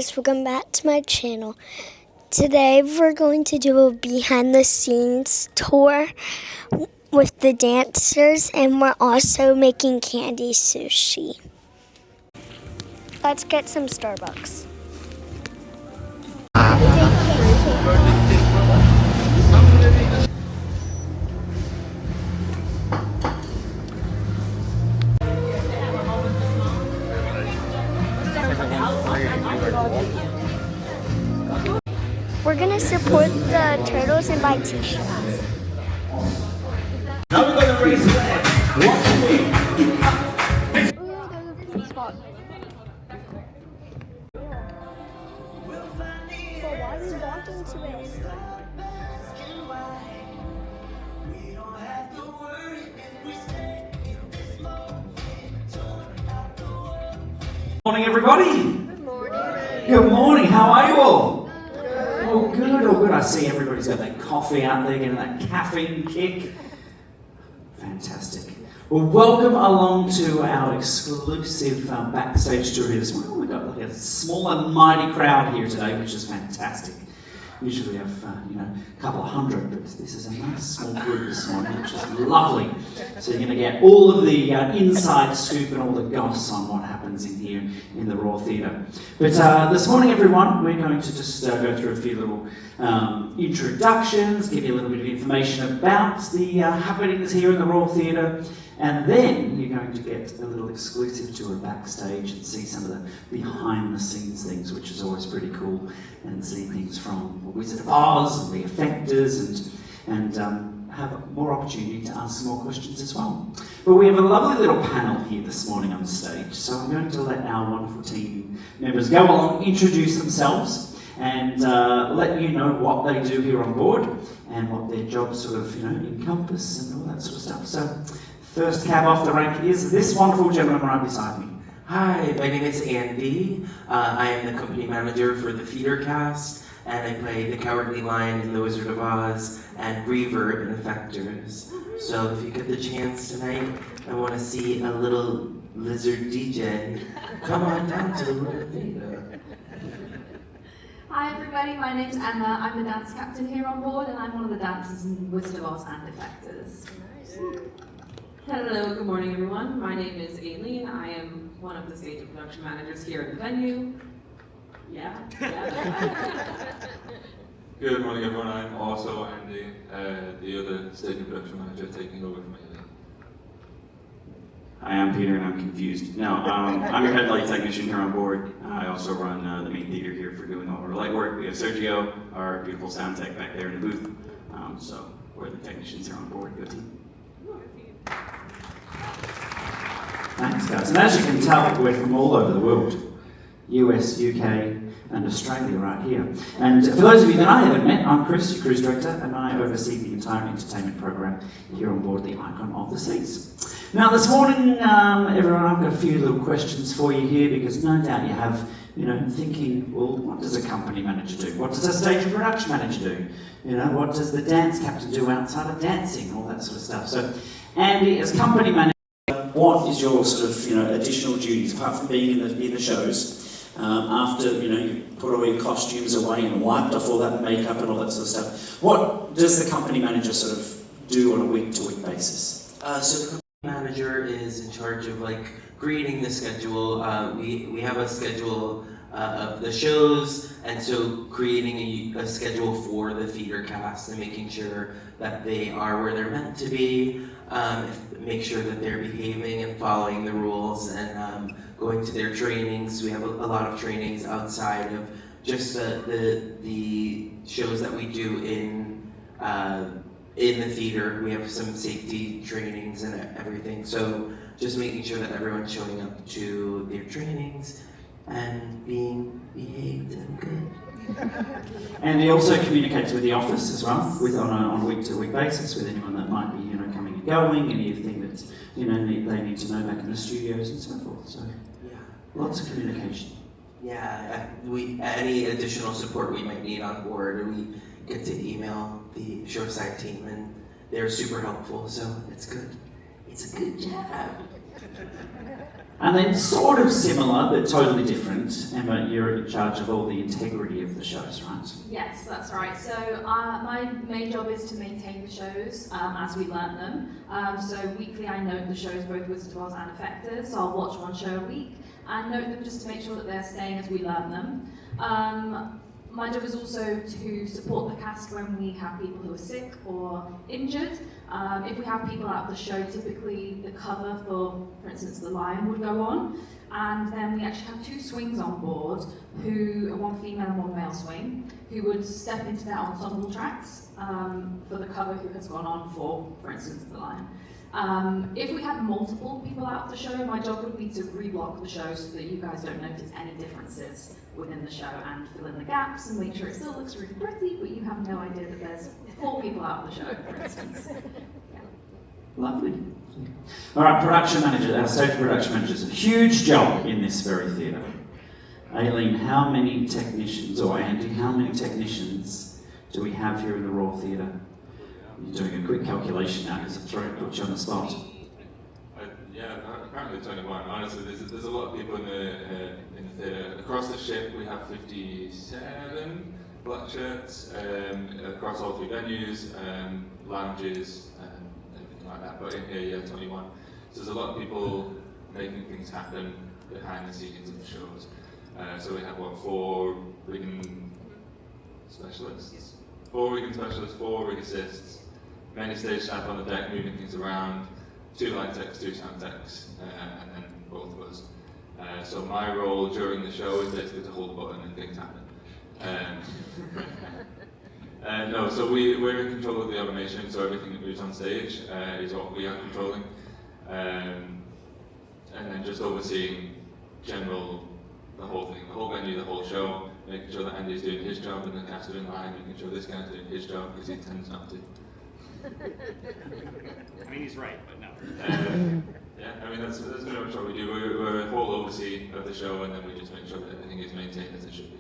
guys, welcome back to my channel. Today we're going to do a behind the scenes tour with the dancers, and we're also making candy sushi. Let's get some Starbucks. We're gonna support the turtles and buy t-shirts. Now we're gonna raise flags. Watch me. Why are you walking to it? Morning, everybody. Good morning. Good morning. How are you all? Oh, good. Oh, good. I see everybody's got that coffee out there, getting that caffeine kick. Fantastic. Well, welcome along to our exclusive backstage tour here this morning. We've got like a small and mighty crowd here today, which is fantastic. Usually we have, a couple of hundred, but this is a nice small group this morning, which is lovely. So you're going to get all of the inside scoop and all the goss on what happens in here in the Royal Theatre. But this morning, everyone, we're going to just go through a few little introductions, give you a little bit of information about the happenings here in the Royal Theatre, and then you're going to get a little exclusive tour backstage and see some of the behind-the-scenes things, which is always pretty cool, and see things from Wizard of Oz and the effectors, and have more opportunity to ask some more questions as well. But we have a lovely little panel here this morning on the stage, so I'm going to let our wonderful team members go along, introduce themselves, and let you know what they do here on board and what their jobs sort of encompass and all that sort of stuff. So first cab off the rank is this wonderful gentleman right beside me. Hi, my name is Andy. I am the company manager for the theater cast, and I play the Cowardly Lion in The Wizard of Oz and Reverb in Effectors. So if you get the chance tonight and want to see a little lizard DJ, come on down to the Royal Theatre. Hi everybody, my name's Emma. I'm the dance captain here on board, and I'm one of the dancers in Wizard of Oz and Effectors. Hello, good morning everyone. My name is Aileen. I am one of the stage and production managers here at the venue. Yeah. Good morning everyone, I'm also Andy, the other stage and production manager taking over from Aileen. Hi, I'm Peter and I'm confused. No, I'm your head light technician here on board. I also run the main theater here for doing all our light work. We have Sergio, our beautiful sound tech back there in the booth. So we're the technicians here on board. Good team. Thanks, guys. And as you can tell, we're from all over the world. US, UK, and Australia right here. And for those of you that I haven't met, I'm Chris, your cruise director, and I oversee the entire entertainment program here on board the Icon of the Seas. Now this morning, everyone, I've got a few little questions for you here, because no doubt you have, thinking, well, what does a company manager do? What does a stage and production manager do? What does the dance captain do outside of dancing? All that sort of stuff. So, Andy, as company manager, what is your sort of, additional duties, apart from being in the shows? After, you put all your costumes away and wiped off all that makeup and all that sort of stuff, what does the company manager sort of do on a week-to-week basis? So the company manager is in charge of creating the schedule. We have a schedule of the shows, and so creating a schedule for the theater cast and making sure that they are where they're meant to be, make sure that they're behaving and following the rules, and going to their trainings. We have a lot of trainings outside of just the shows that we do in the theater. We have some safety trainings and everything. So just making sure that everyone's showing up to their trainings and being behaved and good. And he also communicates with the office as well, on a week-to-week basis, with anyone that might be, coming and going, anything that, they need to know back in the studios and so forth. So, Yeah. Lots of communication. Yeah, any additional support we might need on board, we get to email the shoreside team, and they're super helpful, so it's good. It's a good job. And then sort of similar, but totally different, Emma, you're in charge of all the integrity of the shows, right? Yes, that's right. So my main job is to maintain the shows as we learn them. So weekly I note the shows, both Wizard of Oz and Effectors. So I'll watch one show a week and note them just to make sure that they're staying as we learn them. My job is also to support the cast when we have people who are sick or injured. If we have people out of the show, typically the cover for instance, the lion would go on. And then we actually have 2 swings on board, one female and one male swing, who would step into their ensemble tracks for the cover who has gone on for instance, the lion. If we had multiple people out of the show, my job would be to reblock the show so that you guys don't notice any differences within the show and fill in the gaps and make sure it still looks really pretty, but you have no idea that there's 4 people out of the show, for instance. Yeah. Lovely. All right, production manager, our stage production managers, a huge job in this very theatre. Aileen, how many technicians, or Andy, how many technicians do we have here in the Royal Theatre? You're doing a quick calculation now because I've put you on the spot. Yeah, apparently 21. Honestly, there's a lot of people in the theatre. Across the ship, we have 57 black shirts across all 3 venues, lounges, everything like that. But in here, yeah, 21. So there's a lot of people making things happen behind the scenes of the shows. So we have 4 rigging specialists, 4 rig assists, many stage staff on the deck moving things around, 2 light techs, 2 sound techs, and then both of us. So my role during the show is basically to hold the button and things happen. No, so we're in control of the automation, so everything that moves on stage is what we are controlling. And then just overseeing the whole thing, the whole venue, the whole show, making sure that Andy's doing his job and the cast are in line, making sure this guy's doing his job because he tends not to. I mean, he's right, but no. Yeah, I mean, that's pretty much what we do. We're a whole oversee of the show, and then we just make sure that everything is maintained as it should be.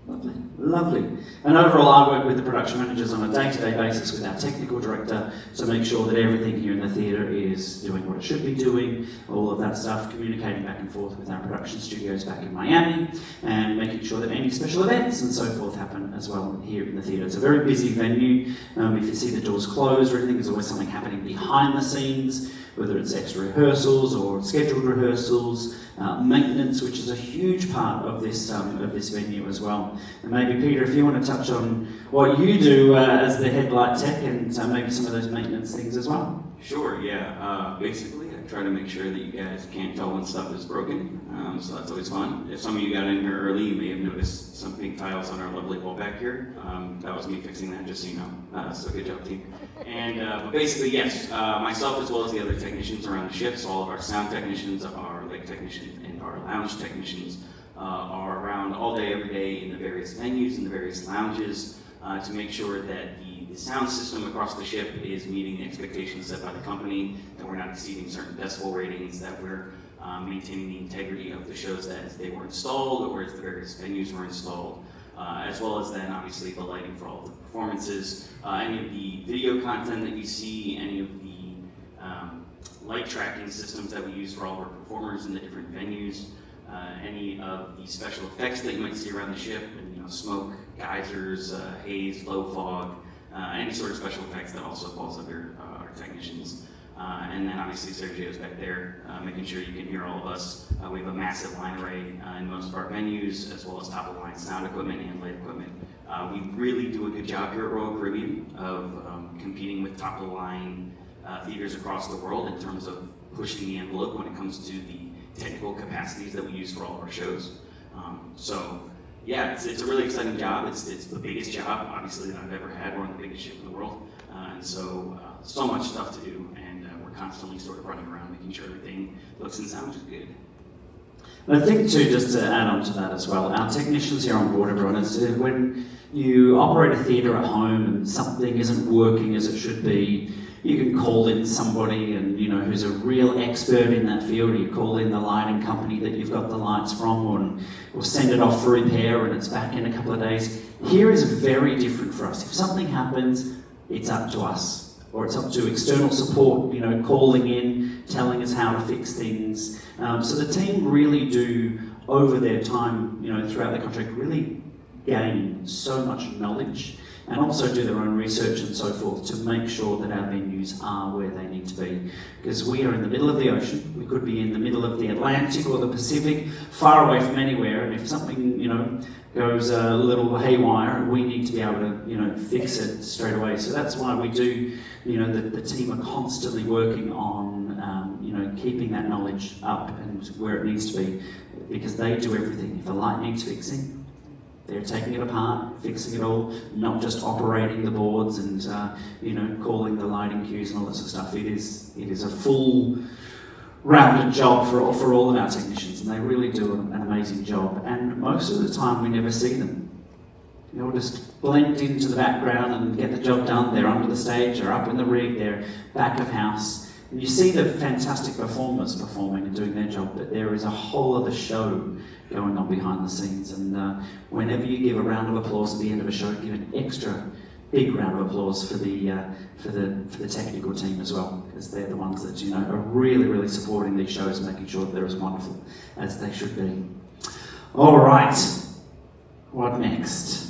Lovely, lovely. And overall, I work with the production managers on a day-to-day basis with our technical director to make sure that everything here in the theatre is doing what it should be doing, all of that stuff, communicating back and forth with our production studios back in Miami, and making sure that any special events and so forth happen as well here in the theatre. It's a very busy venue. If you see the doors closed or anything, there's always something happening behind the scenes, whether it's extra rehearsals or scheduled rehearsals, maintenance, which is a huge part of this venue as well. And maybe Peter, if you want to touch on what you do as the head light tech and maybe some of those maintenance things as well. Sure, yeah. Basically, I try to make sure that you guys can't tell when stuff is broken, so that's always fun. If some of you got in here early, you may have noticed some pink tiles on our lovely wall back here. That was me fixing that, just so you know. So good job, team. And but basically, yes, myself as well as the other technicians around the ship, so all of our sound technicians, our leg technicians, and our lounge technicians are around all day, every day in the various venues and the various lounges to make sure that the sound system across the ship is meeting the expectations set by the company, that we're not exceeding certain decibel ratings, that we're maintaining the integrity of the shows as they were installed or as the various venues were installed, as well as then obviously the lighting for all of the performances, any of the video content that you see, any of the light tracking systems that we use for all of our performers in the different venues, any of the special effects that you might see around the ship, and smoke, geysers, haze, low fog, any sort of special effects that also falls under our technicians. And then obviously Sergio's back there, making sure you can hear all of us. We have a massive line array in most of our venues, as well as top-of-the-line sound equipment and light equipment. We really do a good job here at Royal Caribbean of competing with top-of-the-line theaters across the world in terms of pushing the envelope when it comes to the technical capacities that we use for all of our shows. So yeah, it's a really exciting job. It's the biggest job, obviously, that I've ever had. We're on the biggest ship in the world. And so much stuff to do, and we're constantly sort of running around making sure everything looks and sounds good. And I think too, just to add on to that as well, our technicians here on board, everyone, is when you operate a theatre at home and something isn't working as it should be, you can call in somebody and who's a real expert in that field. You call in the lighting company that you've got the lights from, or send it off for repair and it's back in a couple of days. Here is very different for us. If something happens, it's up to us. or it's up to external support, calling in, telling us how to fix things. So the team really do, over their time, throughout the contract, really gain so much knowledge and also do their own research and so forth to make sure that our venues are where they need to be. Because we are in the middle of the ocean, we could be in the middle of the Atlantic or the Pacific, far away from anywhere, and if something, goes a little haywire, we need to be able to, fix it straight away. So that's why we do, the team are constantly working on, keeping that knowledge up and where it needs to be, because they do everything. If a light needs fixing, they're taking it apart, fixing it all, not just operating the boards and calling the lighting cues and all that sort of stuff. It is a full rounded job for all of our technicians, and they really do an amazing job. And most of the time we never see them. We'll just blend into the background and get the job done. They're under the stage, they're up in the rig, they're back of house. And you see the fantastic performers performing and doing their job, but there is a whole other show going on behind the scenes. And whenever you give a round of applause at the end of a show, give an extra big round of applause for the technical team as well, because they're the ones that are really, really supporting these shows, making sure that they're as wonderful as they should be. All right, what next?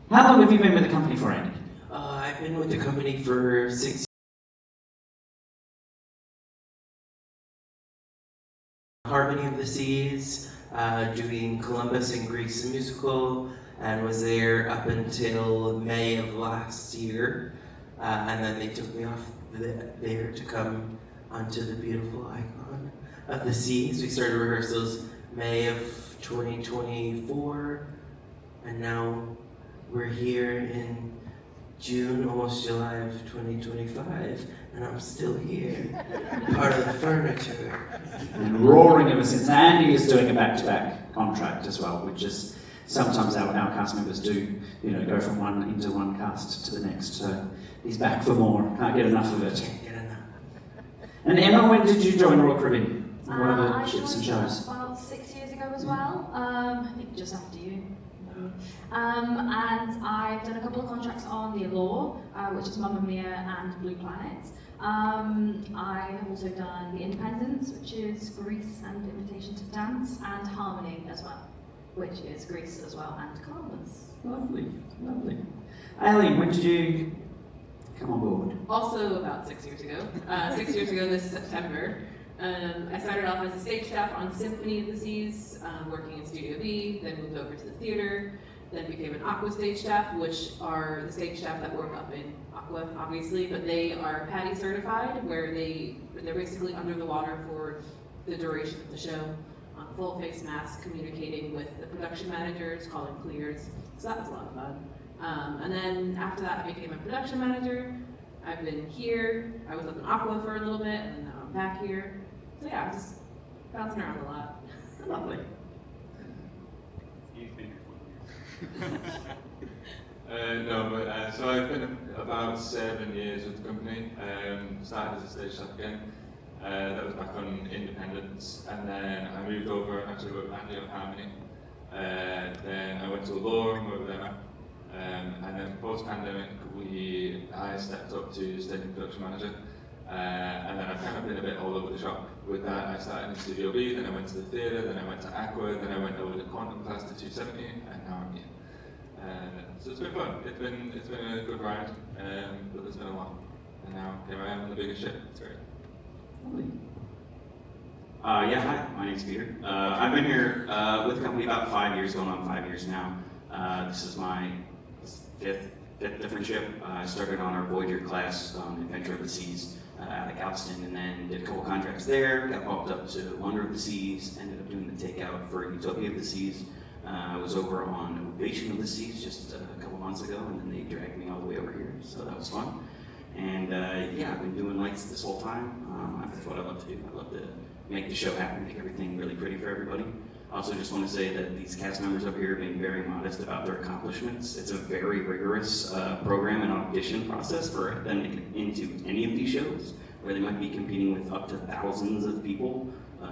How long have you been with the company for, Andy? I've been with the company for 6 years. Harmony of the Seas, doing Columbus and Greece the musical, and was there up until May of last year, and then they took me off there to come onto the beautiful icon of the seas. We started rehearsals May of 2024, and now we're here in June, almost July of 2025, and I'm still here, part of the furniture. And roaring ever since. Andy is doing a back-to-back contract as well, which is sometimes our cast members do, go from one cast to the next. So he's back for more. Can't get enough of it. Can't get enough. And Emma, when did you join Royal Caribbean? One of the I ships and joined shows. about 6 years ago as well. I think just after you. And I've done a couple of contracts on the Allure, which is Mamma Mia and Blue Planet. I have also done The Independents, which is Grease and Invitation to Dance, and Harmony as well, which is Grease as well, and Columbus. Lovely, lovely. Aileen, when did you come on board? Also about 6 years ago. 6 years ago this September. I started off as a stage staff on Symphony of the Seas, working in Studio B, then moved over to the theater, then became an Aqua stage staff, which are the stage staff that work up in Aqua, obviously, but they are PADI certified, where they're basically under the water for the duration of the show, on full face mask, communicating with the production managers, calling clears, so that was a lot of fun. And then after that I became a production manager. I've been here, I was up in Aqua for a little bit, and then now I'm back here. So yeah, I'm just bouncing around a lot. Lovely. So I've been about 7 years with the company. Started as a stage staff again. That was back on Independence, and then I moved over and actually worked with Andy on Harmony. Then I went to Allure and worked with Emma. And then post-pandemic, I stepped up to stage production manager. And then I've kind of been a bit all over the shop with that. I started in Studio B, then I went to the theatre, then I went to Aqua, then I went over to Quantum Class to 270, and now I'm here. So it's been fun. It's been a good ride, but there's been a lot. And now here I am on the biggest ship. It's great. Lovely. Hi, my name's Peter. I've been here with the company about 5 years, going on 5 years now. This is my fifth different ship. I started on our Voyager class Adventure of the Seas out of Galveston, and then did a couple contracts there, got bumped up to Wonder of the Seas, ended up doing the takeout for Utopia of the Seas. I was over on Ovation of the Seas just a couple months ago, and then they dragged me all the way over here, so that was fun. And I've been doing lights this whole time. That's what I love to do. I love to make the show happen, make everything really pretty for everybody. I also just want to say that these cast members up here have been very modest about their accomplishments. It's a very rigorous program and audition process for them to get into any of these shows, where they might be competing with up to thousands of people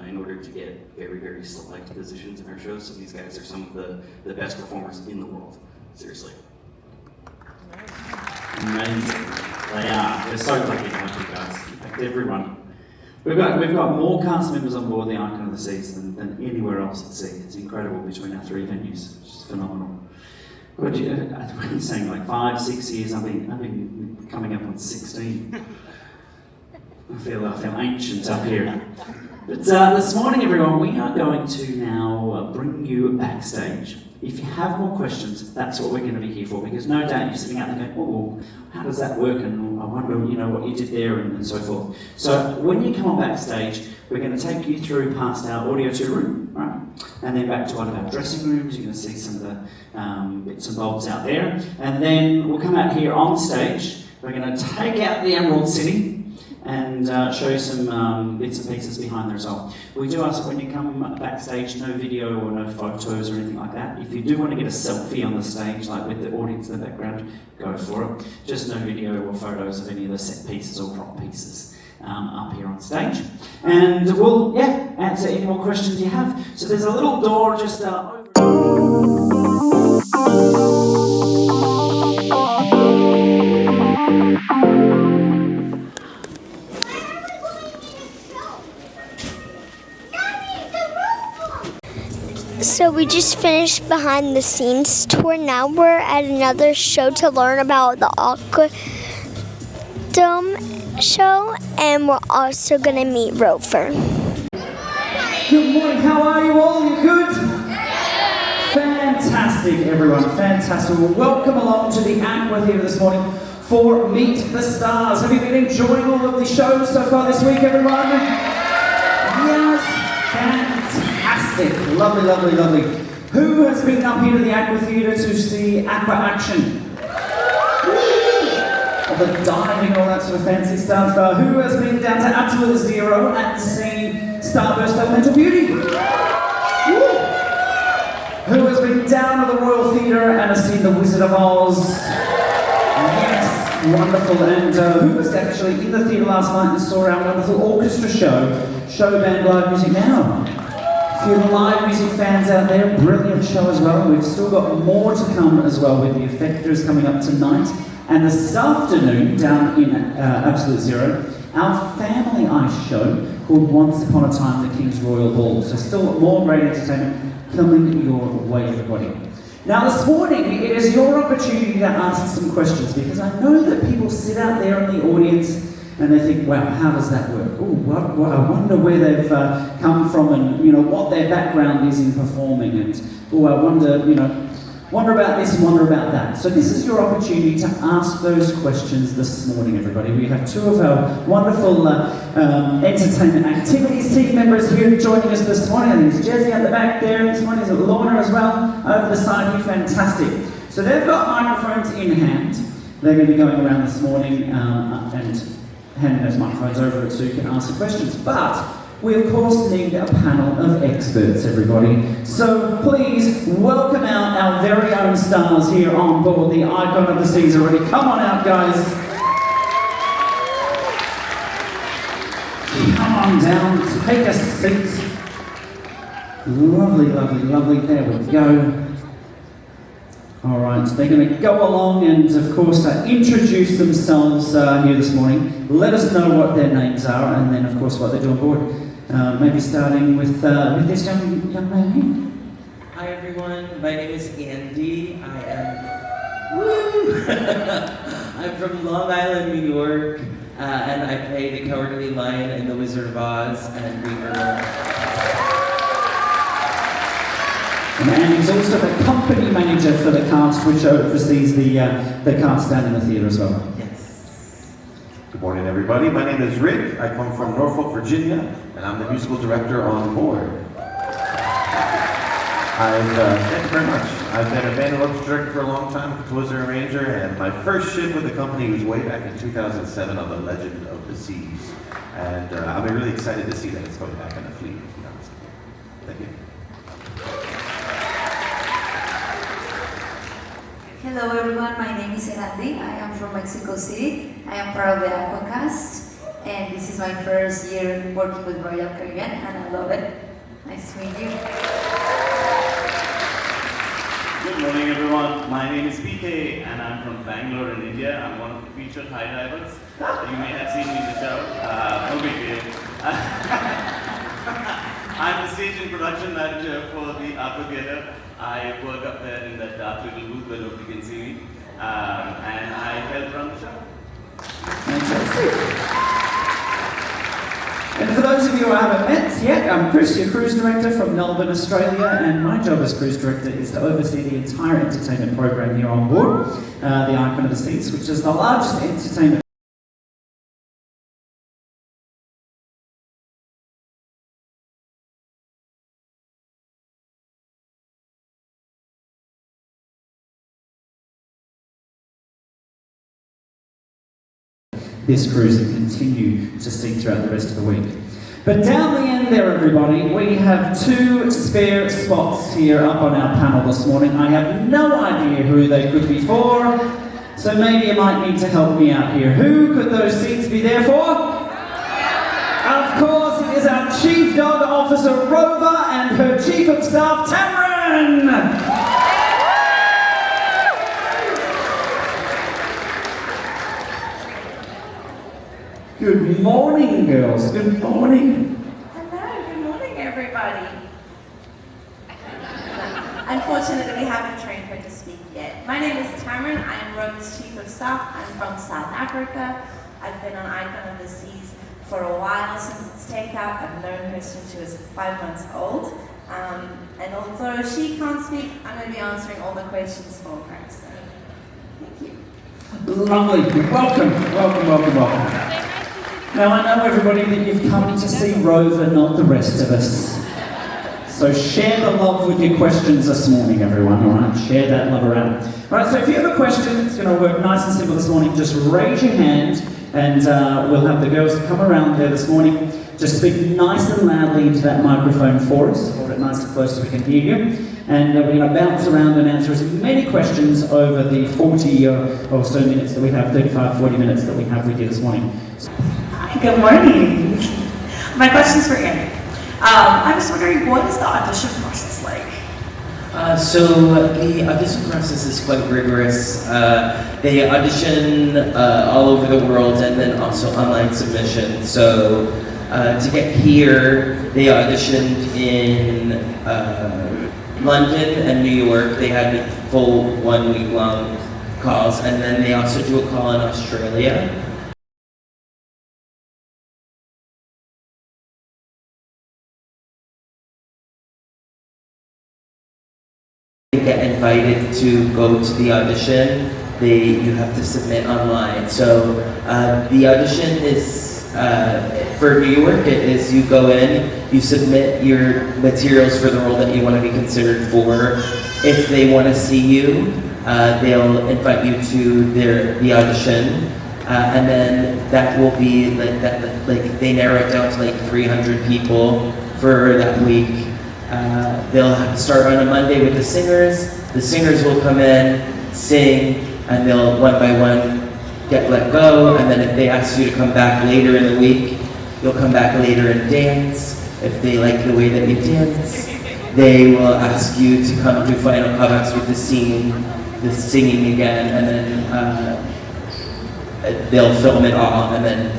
in order to get very, very select positions in our shows. So these guys are some of the best performers in the world. Seriously. Amazing. They are. We're so lucky to have you guys. In fact, everyone. We've got more cast members on board the Icon of the Seas than anywhere else at sea. It's incredible between our 3 venues, which is phenomenal. What are you saying, like 5, 6 years? I've been coming up on 16. I feel ancient up here. But this morning, everyone, we are going to now bring you backstage. If you have more questions, that's what we're going to be here for, because no doubt you're sitting out there going, oh, how does that work? And I wonder, what you did there and so forth. So when you come on backstage, we're going to take you through past our audio 2 room, right? And then back to one of our dressing rooms. You're going to see some of the bits and bobs out there. And then we'll come out here on stage. We're going to take out the Emerald City and show you some bits and pieces behind there as well. We do ask when you come backstage, no video or no photos or anything like that. If you do want to get a selfie on the stage, like with the audience in the background, go for it. Just no video or photos of any of the set pieces or prop pieces up here on stage. And we'll, answer any more questions you have. So there's a little door just over. So we just finished behind the scenes tour. Now we're at another show to learn about the Aqua Dome show, and we're also going to meet Rover. Good morning, how are you all? You good? Fantastic, everyone, fantastic. Well, welcome along to the Aqua Theatre this morning for Meet the Stars. Have you been enjoying all of the shows so far this week, everyone? Yes, fantastic. Lovely, lovely, lovely. Who has been up here to the Aqua Theatre to see Aqua Action? All the diving, all that sort of fancy stuff. Who has been down to Absolute Zero and seen Starburst Elemental Beauty? Who has been down to the Royal Theatre and has seen The Wizard of Oz? Yes, wonderful. And who was actually in the theatre last night and saw our wonderful orchestra show band Live Music Now? A few live music fans out there, brilliant show as well. We've still got more to come as well with the Effectors coming up tonight. And this afternoon, down in Absolute Zero, our family ice show called Once Upon a Time, the King's Royal Ball. So still more great entertainment coming your way, everybody. Now this morning, it is your opportunity to ask some questions, because I know that people sit out there in the audience and they think, wow, how does that work? Oh, I wonder where they've come from and what their background is in performing, and I wonder about this and wonder about that. So this is your opportunity to ask those questions this morning, everybody. We have 2 of our wonderful entertainment activities team members here joining us this morning. There's Jesse at the back there. This morning is Lorna as well over the side here. Fantastic. So they've got microphones in hand. They're going to be going around this morning and handing those microphones over so you can ask the questions. But we of course need a panel of experts, everybody. So please welcome out our very own stars here on board the Icon of the Seas already. Come on out, guys. Come on down, take a seat. Lovely, lovely, lovely. There we go. All right, they're going to go along and, of course, introduce themselves here this morning. Let us know what their names are and then, of course, what they do on board. Maybe starting with this young man here. Hi everyone, my name is Andy. I'm from Long Island, New York, and I play the Cowardly Lion in The Wizard of Oz and Weaver. And he's also the company manager for the cast, which oversees the cast down in the theatre as well. Yes. Good morning, everybody. My name is Rick. I come from Norfolk, Virginia, and I'm the musical director on board. Thank you very much. I've been a band and orchestra director for a long time, composer, arranger, and my first ship with the company was way back in 2007 on The Legend of the Seas. And I'm really excited to see that it's going back in the fleet. Thank you. Hello everyone, my name is Erandi. I am from Mexico City. I am part of the Aqua cast, and this is my first year working with Royal Caribbean, and I love it. Nice to meet you. Good morning, everyone. My name is PK, and I'm from Bangalore in India. I'm one of the featured high divers. You may have seen me in the show. No big deal. I'm the stage and production manager for the Aqua Theatre. I work up there in that dark little booth where nobody can see me, and I help run the show. Fantastic. And for those of you who I haven't met yet, I'm Chris, your cruise director from Melbourne, Australia, and my job as cruise director is to oversee the entire entertainment program here on board, the Icon of the Seas, which is the largest entertainment this cruise and continue to see throughout the rest of the week. But down the end there, everybody, we have 2 spare spots here up on our panel this morning. I have no idea who they could be for, so maybe you might need to help me out here. Who could those seats be there for? Of course, it is our Chief Dog Officer, Rover, and her Chief of Staff, Tamron! Good morning, girls. Good morning. Hello, good morning, everybody. Unfortunately, we haven't trained her to speak yet. My name is Tamron. I am Rover's Chief of Staff. I'm from South Africa. I've been on Icon of the Seas for a while since its takeout. I've known her since she was 5 months old. And although she can't speak, I'm going to be answering all the questions for her. So, thank you. Lovely. Welcome, welcome, welcome, welcome. Now, I know, everybody, that you've come to see Rover, not the rest of us. So share the love with your questions this morning, everyone, all right? Share that love around. All right, so if you have a question, it's going to work nice and simple this morning. Just raise your hand, and we'll have the girls come around there this morning. Just speak nice and loudly into that microphone for us. Hold it nice and close so we can hear you. And we're going to bounce around and answer as many questions over the 40 or so minutes that we have, 35, 40 minutes that we have with you this morning. Good morning. My question's for Andy. I was wondering, what is the audition process like? So the audition process is quite rigorous. They audition all over the world and then also online submission. So to get here, they auditioned in London and New York. They had full 1 week long calls, and then they also do a call in Australia. Get invited to go to the audition, you have to submit online. So the audition is for New York. It is you go in, you submit your materials for the role that you want to be considered for. If they want to see you, they'll invite you to the audition, and then that will be like that. Like they narrow it down to like 300 people for that week. They'll start on a Monday with the singers. The singers will come in, sing, and they'll one by one get let go. And then if they ask you to come back later in the week, you'll come back later and dance. If they like the way that you dance, they will ask you to come do final cutouts with the singing again, and then they'll film it all, and then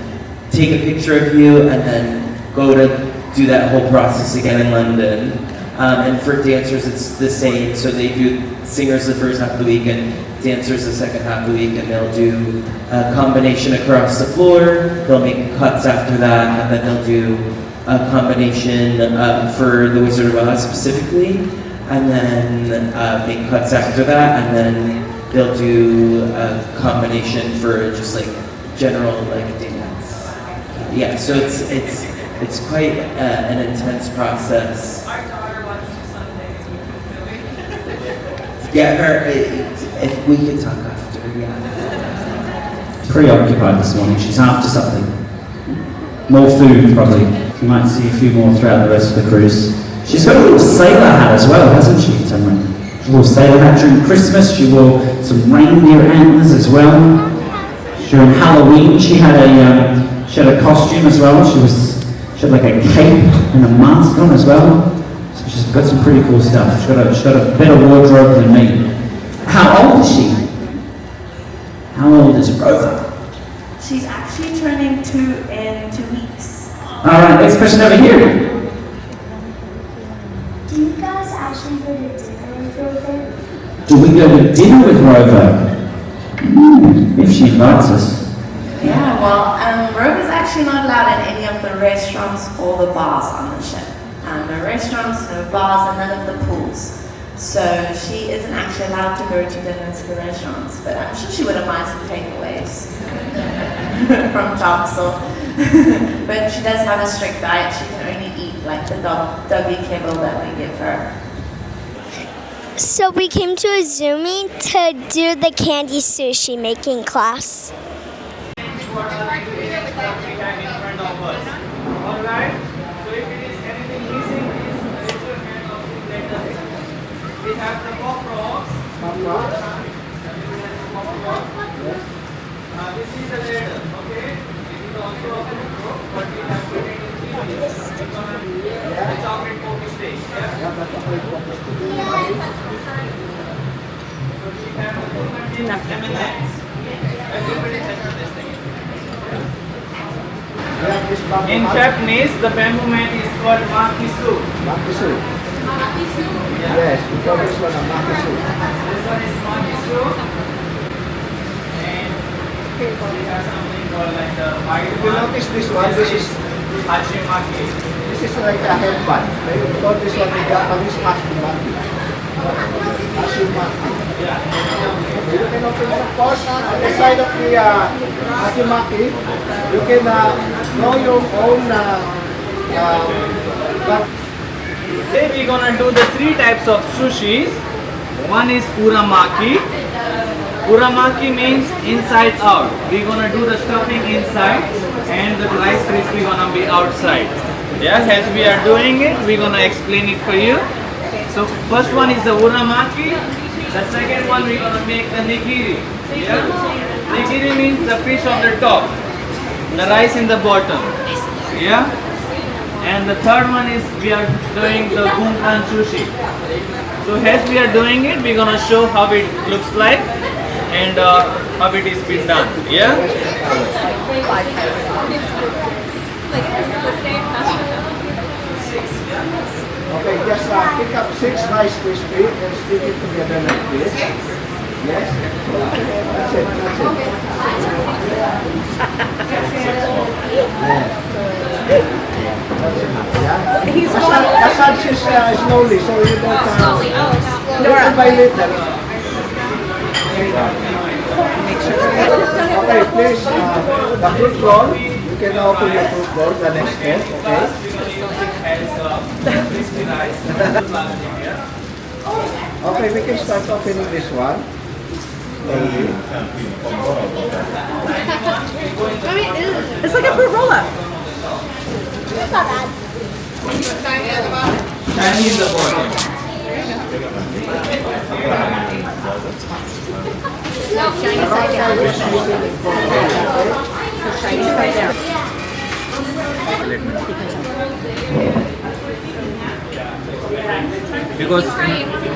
take a picture of you, and then go to do that whole process again in London. And for dancers, it's the same. So they do singers the first half of the week and dancers the second half of the week, and they'll do a combination across the floor. They'll make cuts after that, and then they'll do a combination for the Wizard of Oz specifically, and then make cuts after that, and then they'll do a combination for just like general like dance. Yeah, so it's quite an intense process. Our daughter watches Sunday. Get her, if we can talk after, yeah. Preoccupied this morning. She's after something. More food, probably. You might see a few more throughout the rest of the cruise. She's got a little sailor hat as well, hasn't she, Tamron? A little sailor hat during Christmas. She wore some reindeer antlers as well. During Halloween, she had a costume as well. She had like a cape and a mask on as well. So she's got some pretty cool stuff. She's got a better wardrobe than me. How old is she? How old is Rover? She's actually turning 2 in 2 weeks. Alright, next person over here. Do you guys actually go to dinner with Rover? Do we go to dinner with Rover? If she invites us. Yeah, well, Rover's actually not allowed in any of the restaurants or the bars on the ship. No restaurants, no bars, and none of the pools. So she isn't actually allowed to go to dinner to the restaurants, but I'm sure she wouldn't mind some takeaways from Topsail. But she does have a strict diet. She can only eat like the doggy kibble that we give her. So we came to Izumi to do the Candy Sushi Making Class. Alright, so if it is anything missing, please raise your hand or let us know. We have the pop rocks. This is a ladder, okay? It is also a fruit rock, but we have put it in 3 pieces. The chocolate poke steak, yeah? So we have the full M&Ms. Everybody has this thing. In Japanese, the bamboo mat is called makisu. Makisu. Makisu? Yes, we call this one a makisu. This one is makisu. And we have something called like the white If you notice this one, this is hachimaki. This is like a headband. We call this one in Japanese hashimaki. Hashimaki. Yeah. You can open it, of course, on the side of the hashimaki. You can know your own but today we're gonna do the 3 types of sushis. One is uramaki. Uramaki means inside out. We're gonna do the stuffing inside and the rice crispy gonna be outside. Yeah, as we are doing it, we're gonna explain it for you. So first one is the uramaki. The second one we're gonna make the nigiri. Yeah? Nigiri means the fish on the top, the rice in the bottom. Yeah? And the third one is we are doing the gunkan sushi. So as we are doing it, we're gonna show how it looks like and how it is been done. Yeah? okay, just pick up 6 rice crispy and stick it together like this. Yes? That's it, that's it. Yes. Yeah? Massage is slowly, so you don't... Slowly, little by little. Okay, please, the fruit bowl. You can open your fruit bowl, the next step, okay? Okay, we can start opening this one. It's like a fruit roll-up. It's not bad. Shiny in the bottom. No, shiny side down. Shiny side down. Because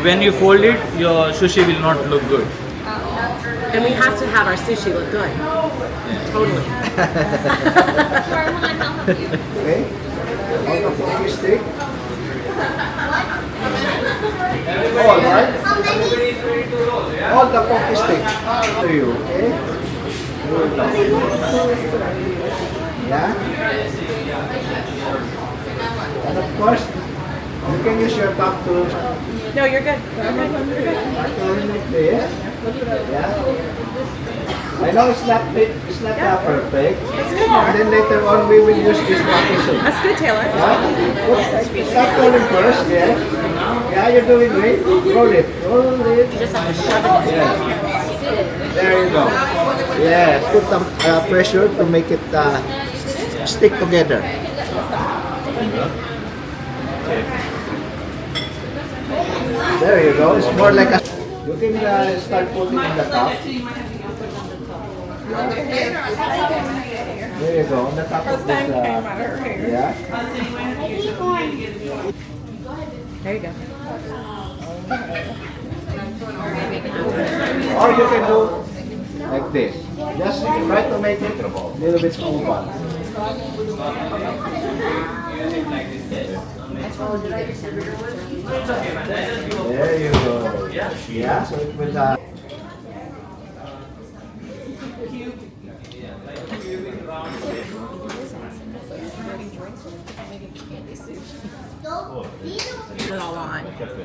when you fold it, your sushi will not look good. And we have to have our sushi look good. Totally. Okay? All the poke stick. All right? All the poke stick to you, okay? Yeah? And of course, you can use your thumb to No, you're good. You're good. You're good. turn it this. Yeah? I know it's not perfect. And then later on we will use this makisu. That's good, Taylor. Start rolling first, yes. Yeah, you're doing great. Roll it. Roll it. You just have to shove it. Yeah. There you go. Yeah, put some pressure to make it stick together. There you go. It's more like a... You can start putting in the top. There you go, on the top of this, yeah. There you go. Or you can do like this. Just try to make it a little bit oval. There you go. Yeah, so it will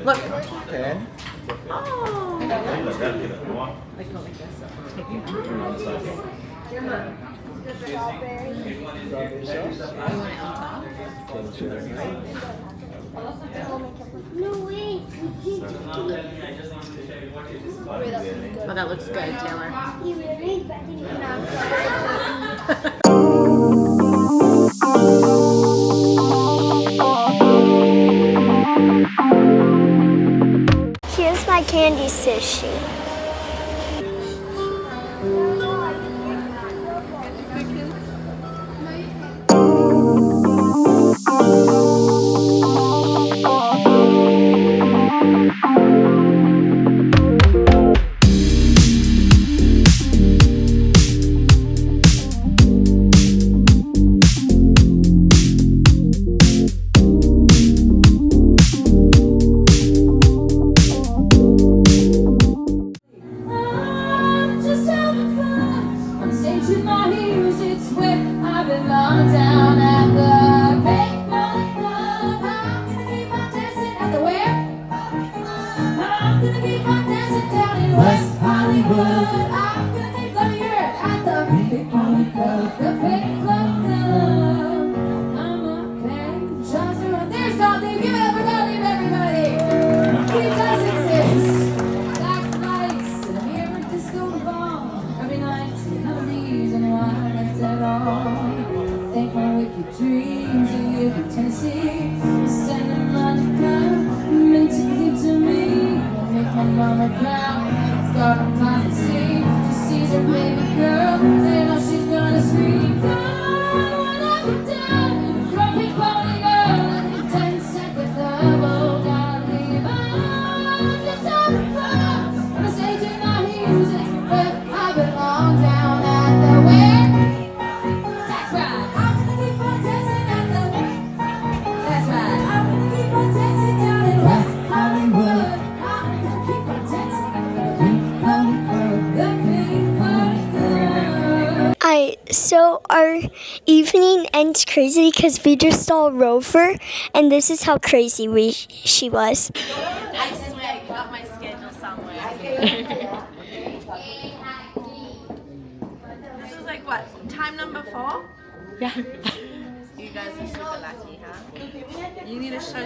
Look. Okay. Oh. Like go like this. Take it. No way. Oh, that looks good, Taylor. You really betting Here's my candy sushi. So our evening ends crazy because we just saw Rover, and this is how crazy she was. I swear I got my schedule somewhere. This is like what? Time number 4? Yeah. You guys are super lucky, huh? You need to show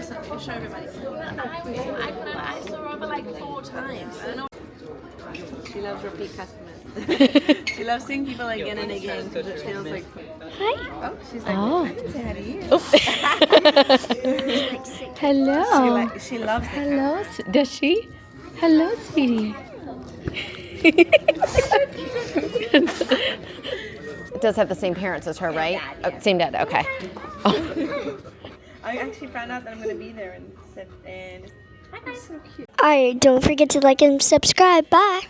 everybody. I saw Rover like 4 times. I don't know. She loves repeat customers. She loves seeing people again and again because it feels like. Hi. Oh, she's like, Oh. I can say hi to you. Hello. She loves it. Hello. Does she? Hello, sweetie. It does have the same parents as her, right? Dad, yeah. Same dad. Okay. Oh. I actually found out that I'm going to be there and said, and hi guys, so cute. Alright, don't forget to like and subscribe. Bye.